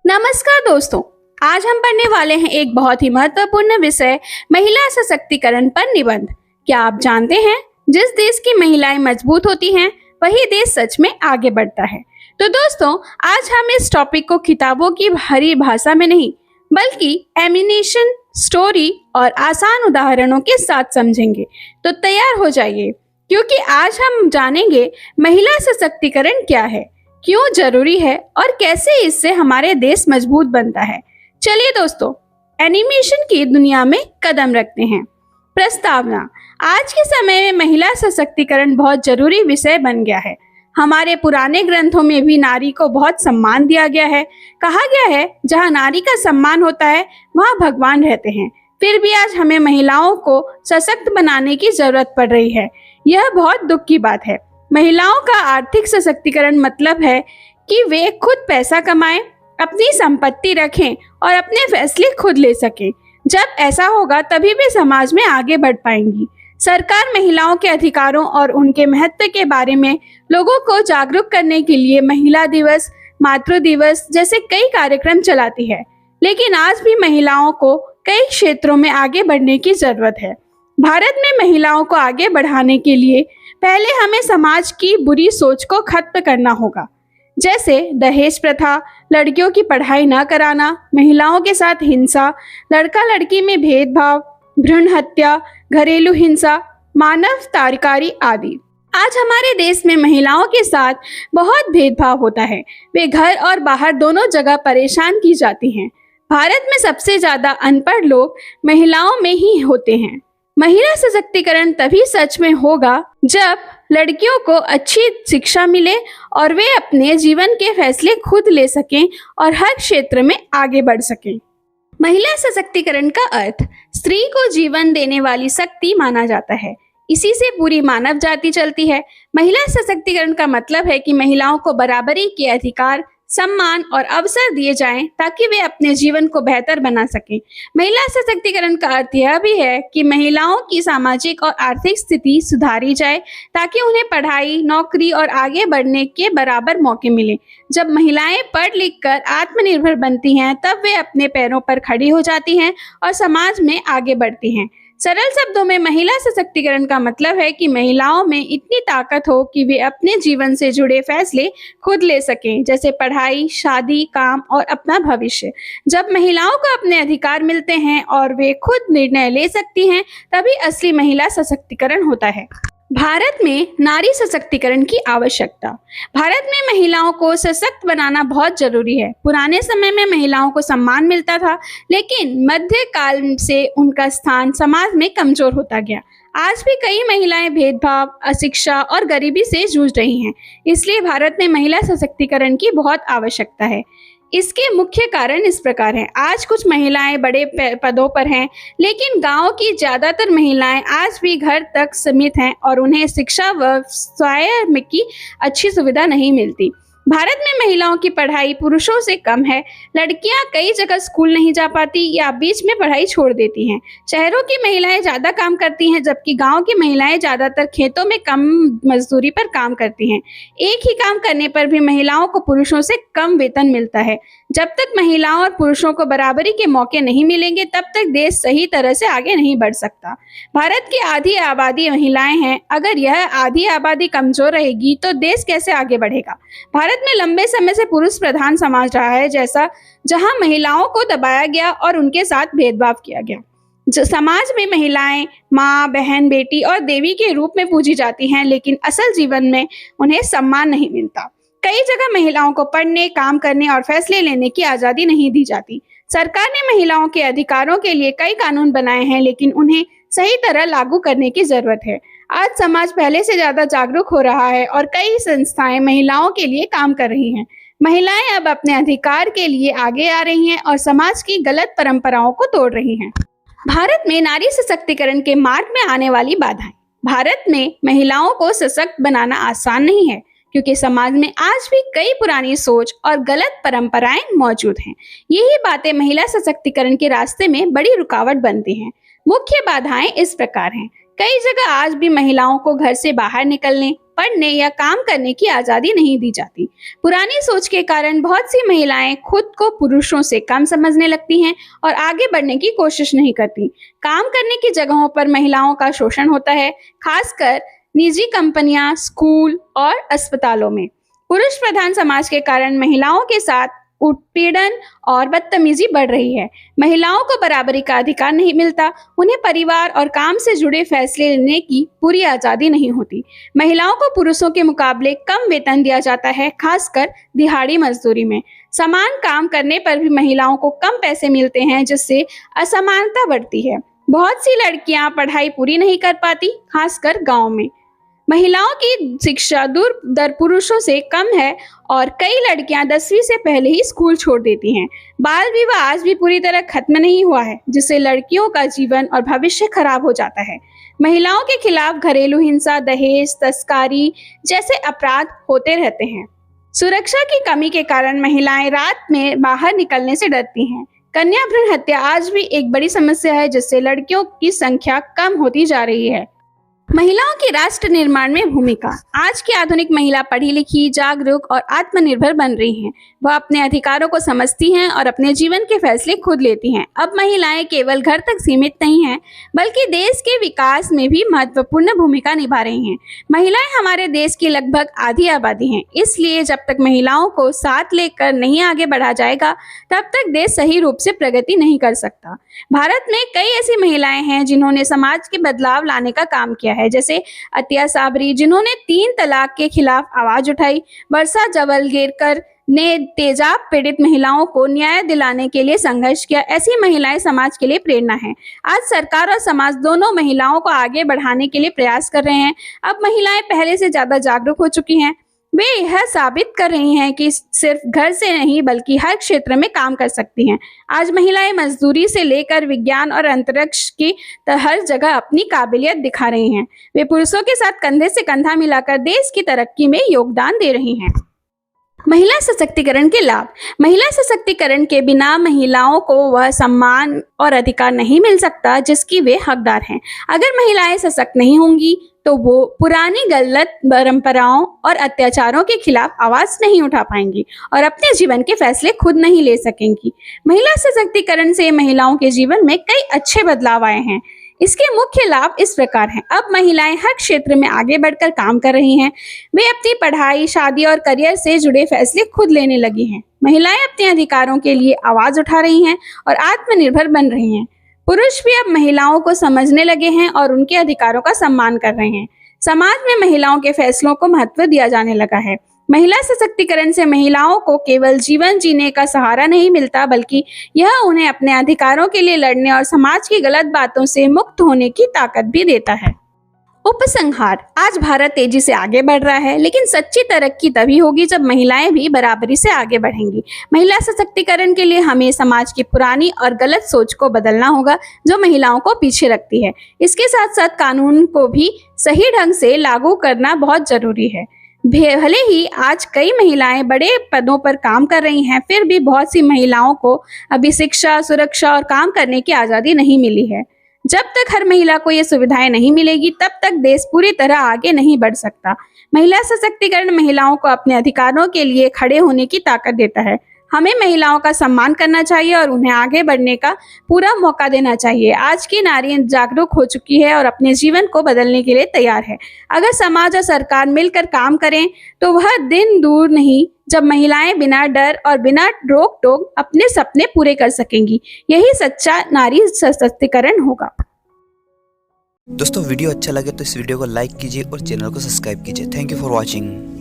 नमस्कार दोस्तों। आज हम पढ़ने वाले हैं एक बहुत ही महत्वपूर्ण विषय महिला सशक्तिकरण पर निबंध। क्या आप जानते हैं, जिस देश की महिलाएं मजबूत होती हैं वही देश सच में आगे बढ़ता है। तो दोस्तों, आज हम इस टॉपिक को किताबों की भारी भाषा में नहीं बल्कि एनिमेशन, स्टोरी और आसान उदाहरणों के साथ समझेंगे। तो तैयार हो जाइए, क्योंकि आज हम जानेंगे महिला सशक्तिकरण क्या है, क्यों जरूरी है और कैसे इससे हमारे देश मजबूत बनता है। चलिए दोस्तों, एनिमेशन की दुनिया में कदम रखते हैं। प्रस्तावना। आज के समय में महिला सशक्तिकरण बहुत जरूरी विषय बन गया है। हमारे पुराने ग्रंथों में भी नारी को बहुत सम्मान दिया गया है। कहा गया है, जहाँ नारी का सम्मान होता है वहाँ भगवान रहते हैं। फिर भी आज हमें महिलाओं को सशक्त बनाने की जरूरत पड़ रही है। यह बहुत दुख की बात है। महिलाओं का आर्थिक सशक्तिकरण मतलब है कि वे खुद पैसा कमाएं, अपनी संपत्ति रखें और अपने फैसले खुद ले सकें। जब ऐसा होगा तभी वे समाज में आगे बढ़ पाएंगी। सरकार महिलाओं के अधिकारों और उनके महत्व के बारे में लोगों को जागरूक करने के लिए महिला दिवस, मातृ दिवस जैसे कई कार्यक्रम चलाती है। लेकिन आज भी महिलाओं को कई क्षेत्रों में आगे बढ़ने की जरूरत है। भारत में महिलाओं को आगे बढ़ाने के लिए पहले हमें समाज की बुरी सोच को खत्म करना होगा, जैसे दहेज प्रथा, लड़कियों की पढ़ाई न कराना, महिलाओं के साथ हिंसा, लड़का लड़की में भेदभाव, भ्रूण हत्या, घरेलू हिंसा, मानव तस्करी आदि। आज हमारे देश में महिलाओं के साथ बहुत भेदभाव होता है। वे घर और बाहर दोनों जगह परेशान की जाती हैं। भारत में सबसे ज्यादा अनपढ़ लोग महिलाओं में ही होते हैं। महिला सशक्तिकरण तभी सच में होगा जब लड़कियों को अच्छी शिक्षा मिले और वे अपने जीवन के फैसले खुद ले सकें और हर क्षेत्र में आगे बढ़ सकें। महिला सशक्तिकरण का अर्थ स्त्री को जीवन देने वाली शक्ति माना जाता है। इसी से पूरी मानव जाति चलती है। महिला सशक्तिकरण का मतलब है कि महिलाओं को बराबरी के अधिकार, सम्मान और अवसर दिए जाएं ताकि वे अपने जीवन को बेहतर बना सकें। महिला सशक्तिकरण का अर्थ यह भी है कि महिलाओं की सामाजिक और आर्थिक स्थिति सुधारी जाए ताकि उन्हें पढ़ाई, नौकरी और आगे बढ़ने के बराबर मौके मिले। जब महिलाएं पढ़ लिख कर आत्मनिर्भर बनती हैं, तब वे अपने पैरों पर खड़ी हो जाती हैं और समाज में आगे बढ़ती हैं। सरल शब्दों में महिला सशक्तिकरण का मतलब है कि महिलाओं में इतनी ताकत हो कि वे अपने जीवन से जुड़े फैसले खुद ले सकें, जैसे पढ़ाई, शादी, काम और अपना भविष्य। जब महिलाओं को अपने अधिकार मिलते हैं और वे खुद निर्णय ले सकती हैं, तभी असली महिला सशक्तिकरण होता है। भारत में नारी सशक्तिकरण की आवश्यकता। भारत में महिलाओं को सशक्त बनाना बहुत जरूरी है। पुराने समय में महिलाओं को सम्मान मिलता था, लेकिन मध्यकाल से उनका स्थान समाज में कमजोर होता गया। आज भी कई महिलाएं भेदभाव, अशिक्षा और गरीबी से जूझ रही हैं। इसलिए भारत में महिला सशक्तिकरण की बहुत आवश्यकता है। इसके मुख्य कारण इस प्रकार हैं। आज कुछ महिलाएं बड़े पदों पर हैं, लेकिन गांव की ज्यादातर महिलाएं आज भी घर तक सीमित हैं और उन्हें शिक्षा व स्वास्थ्य की अच्छी सुविधा नहीं मिलती। भारत में महिलाओं की पढ़ाई पुरुषों से कम है। लड़कियां कई जगह स्कूल नहीं जा पाती या बीच में पढ़ाई छोड़ देती हैं। शहरों की महिलाएं ज्यादा काम करती हैं, जबकि गांव की महिलाएं ज्यादातर खेतों में कम मजदूरी पर काम करती हैं। एक ही काम करने पर भी महिलाओं को पुरुषों से कम वेतन मिलता है। जब तक महिलाओं और पुरुषों को बराबरी के मौके नहीं मिलेंगे, तब तक देश सही तरह से आगे नहीं बढ़ सकता। भारत की आधी आबादी महिलाएं हैं। अगर यह आधी आबादी कमजोर रहेगी तो देश कैसे आगे बढ़ेगा। भारत में लंबे समय से पुरुष प्रधान समाज रहा है, जहां महिलाओं को दबाया गया और उनके साथ भेदभाव किया गया। समाज में महिलाएं माँ, बहन, बेटी और देवी के रूप में पूजी जाती हैं, लेकिन असल जीवन में उन्हें सम्मान नहीं मिलता। कई जगह महिलाओं को पढ़ने, काम करने और फैसले लेने की आजादी नहीं दी जाती। सरकार ने महिलाओं के अधिकारों के लिए कई कानून बनाए हैं, लेकिन उन्हें सही तरह लागू करने की जरूरत है। आज समाज पहले से ज्यादा जागरूक हो रहा है और कई संस्थाएं महिलाओं के लिए काम कर रही हैं। महिलाएं अब अपने अधिकार के लिए आगे आ रही हैं और समाज की गलत परंपराओं को तोड़ रही हैं। भारत में नारी सशक्तिकरण के मार्ग में आने वाली बाधाएं। भारत में महिलाओं को सशक्त बनाना आसान नहीं है, क्योंकि समाज में आज भी कई पुरानी सोच और गलत परंपराएं मौजूद हैं। यही बातें महिला सशक्तिकरण के रास्ते में बड़ी रुकावट बनती हैं। मुख्य बाधाएं इस प्रकार हैं। कई जगह आज भी महिलाओं को घर से बाहर निकलने, पढ़ने या काम करने की आजादी नहीं दी जाती। पुरानी सोच के कारण बहुत सी महिलाएं खुद को पुरुषों से कम समझने लगती हैं और आगे बढ़ने की कोशिश नहीं करती। काम करने की जगहों पर महिलाओं का शोषण होता है, खासकर निजी कंपनियां, स्कूल और अस्पतालों में। पुरुष प्रधान समाज के कारण महिलाओं के साथ उत्पीड़न और बदतमीजी बढ़ रही है। महिलाओं को बराबरी का अधिकार नहीं मिलता, उन्हें परिवार और काम से जुड़े फैसले लेने की पूरी आजादी नहीं होती। महिलाओं को पुरुषों के मुकाबले कम वेतन दिया जाता है, खासकर दिहाड़ी मजदूरी में। समान काम करने पर भी महिलाओं को कम पैसे मिलते हैं, जिससे असमानता बढ़ती है। बहुत सी लड़कियां पढ़ाई पूरी नहीं कर पाती, खासकर गांव में। महिलाओं की शिक्षा दूर दर पुरुषों से कम है और कई लड़कियां 10वीं से पहले ही स्कूल छोड़ देती हैं। बाल विवाह आज भी पूरी तरह खत्म नहीं हुआ है, जिससे लड़कियों का जीवन और भविष्य खराब हो जाता है। महिलाओं के खिलाफ घरेलू हिंसा, दहेज, तस्करी जैसे अपराध होते रहते हैं। सुरक्षा की कमी के कारण महिलाएं रात में बाहर निकलने से डरती हैं। कन्या भ्रूण हत्या आज भी एक बड़ी समस्या है, जिससे लड़कियों की संख्या कम होती जा रही है। महिलाओं की राष्ट्र निर्माण में भूमिका। आज की आधुनिक महिला पढ़ी लिखी, जागरूक और आत्मनिर्भर बन रही हैं। वह अपने अधिकारों को समझती हैं और अपने जीवन के फैसले खुद लेती हैं। अब महिलाएं केवल घर तक सीमित नहीं हैं, बल्कि देश के विकास में भी महत्वपूर्ण भूमिका निभा रही हैं। महिलाएं हमारे देश की लगभग आधी आबादी हैं, इसलिए जब तक महिलाओं को साथ लेकर नहीं आगे बढ़ा जाएगा, तब तक देश सही रूप से प्रगति नहीं कर सकता। भारत में कई ऐसी महिलाएं हैं जिन्होंने समाज के बदलाव लाने का काम किया है, जैसे अतिया साबरी, जिन्होंने 3 तलाक के खिलाफ आवाज उठाई। वर्षा जवलगेकर ने तेजाब पीड़ित महिलाओं को न्याय दिलाने के लिए संघर्ष किया। ऐसी महिलाएं समाज के लिए प्रेरणा हैं। आज सरकार और समाज दोनों महिलाओं को आगे बढ़ाने के लिए प्रयास कर रहे हैं। अब महिलाएं पहले से ज्यादा जागरूक हो चुकी हैं। वे यह साबित कर रही हैं कि सिर्फ घर से नहीं बल्कि हर क्षेत्र में काम कर सकती हैं। आज महिलाएं मजदूरी से लेकर विज्ञान और अंतरिक्ष की हर जगह अपनी काबिलियत दिखा रही हैं। वे पुरुषों के साथ कंधे से कंधा मिलाकर देश की तरक्की में योगदान दे रही हैं। महिला सशक्तिकरण के लाभ। महिला सशक्तिकरण के बिना महिलाओं को वह सम्मान और अधिकार नहीं मिल सकता जिसकी वे हकदार हैं। अगर महिलाएं सशक्त नहीं होंगी तो वो पुरानी गलत परंपराओं और अत्याचारों के खिलाफ आवाज नहीं उठा पाएंगी और अपने जीवन के फैसले खुद नहीं ले सकेंगी। महिला सशक्तिकरण से महिलाओं के जीवन में कई अच्छे बदलाव आए हैं। इसके मुख्य लाभ इस प्रकार हैं। अब महिलाएं हर क्षेत्र में आगे बढ़कर काम कर रही हैं। वे अपनी पढ़ाई, शादी और करियर से जुड़े फैसले खुद लेने लगी हैं। महिलाएं अपने अधिकारों के लिए आवाज उठा रही हैं और आत्मनिर्भर बन रही हैं। पुरुष भी अब महिलाओं को समझने लगे हैं और उनके अधिकारों का सम्मान कर रहे हैं। समाज में महिलाओं के फैसलों को महत्व दिया जाने लगा है। महिला सशक्तिकरण से महिलाओं को केवल जीवन जीने का सहारा नहीं मिलता, बल्कि यह उन्हें अपने अधिकारों के लिए लड़ने और समाज की गलत बातों से मुक्त होने की ताकत भी देता है। उपसंहार। आज भारत तेजी से आगे बढ़ रहा है, लेकिन सच्ची तरक्की तभी होगी जब महिलाएं भी बराबरी से आगे बढ़ेंगी। महिला सशक्तिकरण के लिए हमें समाज की पुरानी और गलत सोच को बदलना होगा, जो महिलाओं को पीछे रखती है। इसके साथ साथ कानून को भी सही ढंग से लागू करना बहुत जरूरी है। भले ही आज कई महिलाएं बड़े पदों पर काम कर रही हैं, फिर भी बहुत सी महिलाओं को अभी शिक्षा, सुरक्षा और काम करने की आज़ादी नहीं मिली है। जब तक हर महिला को ये सुविधाएं नहीं मिलेगी, तब तक देश पूरी तरह आगे नहीं बढ़ सकता। महिला सशक्तिकरण महिलाओं को अपने अधिकारों के लिए खड़े होने की ताकत देता है। हमें महिलाओं का सम्मान करना चाहिए और उन्हें आगे बढ़ने का पूरा मौका देना चाहिए। आज की नारी जागरूक हो चुकी है और अपने जीवन को बदलने के लिए तैयार है। अगर समाज और सरकार मिलकर काम करें तो वह दिन दूर नहीं जब महिलाएं बिना डर और बिना रोक टोक अपने सपने पूरे कर सकेंगी। यही सच्चा नारी सशक्तिकरण होगा। दोस्तों, वीडियो अच्छा लगे तो इस वीडियो को लाइक कीजिए और चैनल को सब्सक्राइब कीजिए। Thank you for watching.